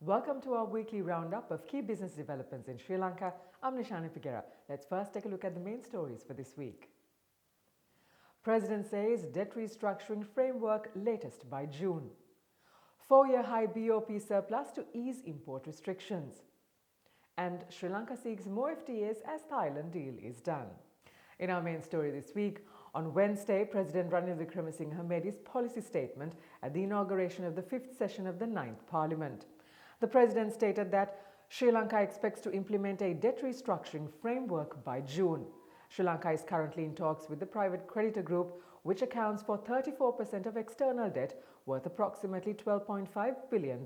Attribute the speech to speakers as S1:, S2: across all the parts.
S1: Welcome to our weekly roundup of key business developments in Sri Lanka. I'm Nishani Figuera. Let's first take a look at the main stories for this week. President says debt restructuring framework latest by June. 4-year high BOP surplus to ease import restrictions. And Sri Lanka seeks more FTAs as Thailand deal is done. In our main story this week, on Wednesday, President Ranil Wickremesinghe made his policy statement at the inauguration of the 5th session of the 9th Parliament. The President stated that Sri Lanka expects to implement a debt restructuring framework by June. Sri Lanka is currently in talks with the private creditor group, which accounts for 34% of external debt worth approximately $12.5 billion.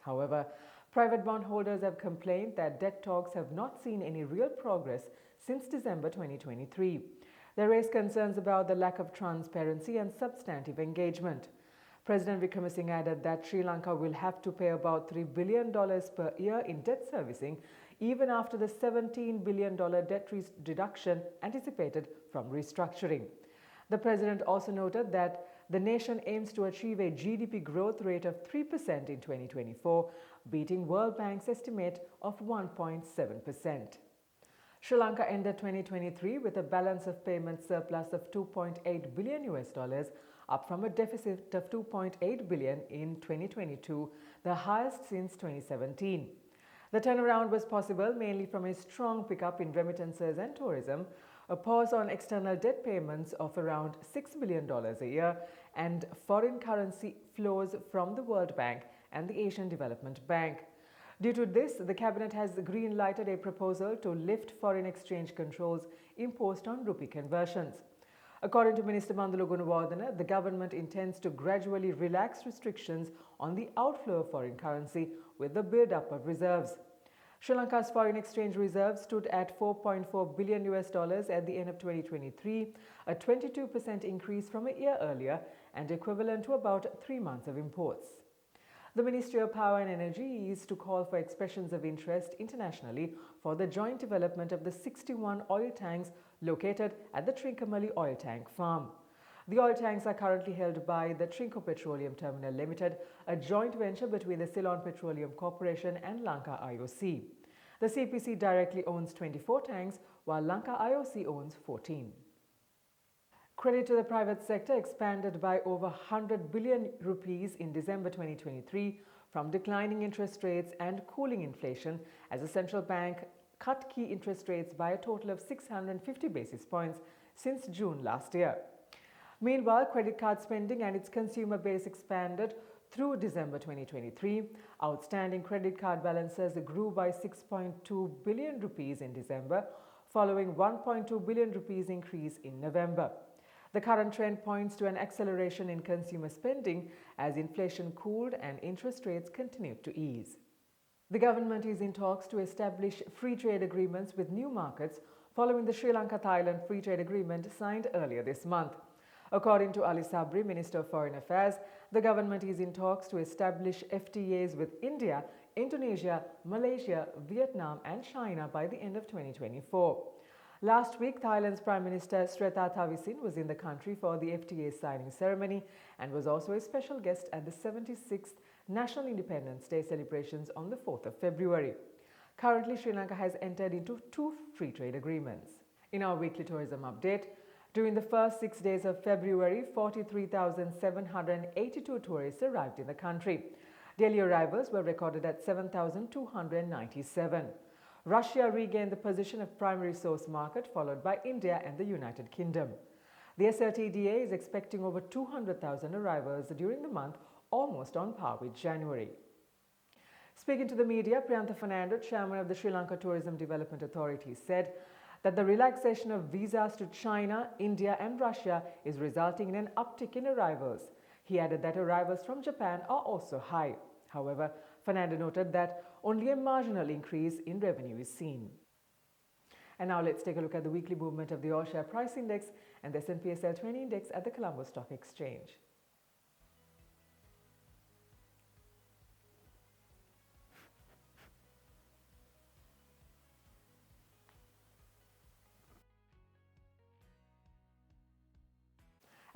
S1: However, private bondholders have complained that debt talks have not seen any real progress since December 2023. They raised concerns about the lack of transparency and substantive engagement. President Wickremesinghe added that Sri Lanka will have to pay about $3 billion per year in debt servicing even after the $17 billion debt reduction anticipated from restructuring. The President also noted that the nation aims to achieve a GDP growth rate of 3% in 2024, beating World Bank's estimate of 1.7%. Sri Lanka ended 2023 with a balance of payments surplus of $2.8 billion, up from a deficit of $2.8 billion in 2022, the highest since 2017. The turnaround was possible mainly from a strong pickup in remittances and tourism, a pause on external debt payments of around $6 billion a year, and foreign currency flows from the World Bank and the Asian Development Bank. Due to this, the Cabinet has green-lighted a proposal to lift foreign exchange controls imposed on rupee conversions. According to Minister Mandulu Gunawardena, the government intends to gradually relax restrictions on the outflow of foreign currency with the build-up of reserves. Sri Lanka's foreign exchange reserves stood at $4.4 billion at the end of 2023, a 22% increase from a year earlier and equivalent to about 3 months of imports. The Ministry of Power and Energy is to call for expressions of interest internationally for the joint development of the 61 oil tanks located at the Trinco oil tank farm. The oil tanks are currently held by the Trinco Petroleum Terminal Limited, a joint venture between the Ceylon Petroleum Corporation and Lanka IOC. The CPC directly owns 24 tanks, while Lanka IOC owns 14. Credit to the private sector expanded by over 100 billion rupees in December 2023 from declining interest rates and cooling inflation as the central bank cut key interest rates by a total of 650 basis points since June last year. Meanwhile, credit card spending and its consumer base expanded through December 2023. Outstanding credit card balances grew by 6.2 billion rupees in December, following 1.2 billion rupees increase in November. The current trend points to an acceleration in consumer spending as inflation cooled and interest rates continued to ease. The government is in talks to establish free trade agreements with new markets following the Sri Lanka-Thailand Free Trade Agreement signed earlier this month. According to Ali Sabri, Minister of Foreign Affairs, the government is in talks to establish FTAs with India, Indonesia, Malaysia, Vietnam and China by the end of 2024. Last week, Thailand's Prime Minister Srettha Thavisin was in the country for the FTA signing ceremony and was also a special guest at the 76th National Independence Day celebrations on the 4th of February. Currently, Sri Lanka has entered into 2 free trade agreements. In our weekly tourism update, during the first 6 days of February, 43,782 tourists arrived in the country. Daily arrivals were recorded at 7,297. Russia regained the position of primary source market, followed by India and the United Kingdom. The SLTDA is expecting over 200,000 arrivals during the month, almost on par with January. Speaking to the media, Priyantha Fernando, chairman of the Sri Lanka Tourism Development Authority, said that the relaxation of visas to China, India and Russia is resulting in an uptick in arrivals. He added that arrivals from Japan are also high. However, Fernando noted that only a marginal increase in revenue is seen. And now let's take a look at the weekly movement of the All Share Price Index and the S&P SL 20 Index at the Colombo Stock Exchange.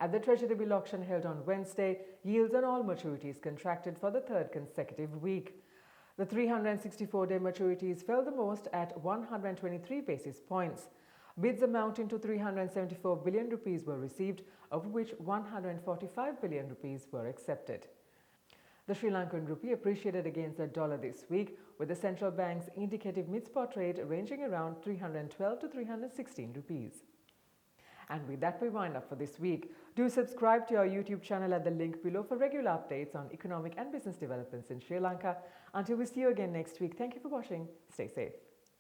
S1: At the Treasury bill auction held on Wednesday, yields on all maturities contracted for the 3rd consecutive week. The 364-day maturities fell the most at 123 basis points. Bids amounting to 374 billion rupees were received, of which 145 billion rupees were accepted. The Sri Lankan rupee appreciated against the dollar this week, with the central bank's indicative mid-spot rate ranging around 312 to 316 rupees. And with that, we wind up for this week. Do subscribe to our YouTube channel at the link below for regular updates on economic and business developments in Sri Lanka. Until we see you again next week, thank you for watching. Stay safe.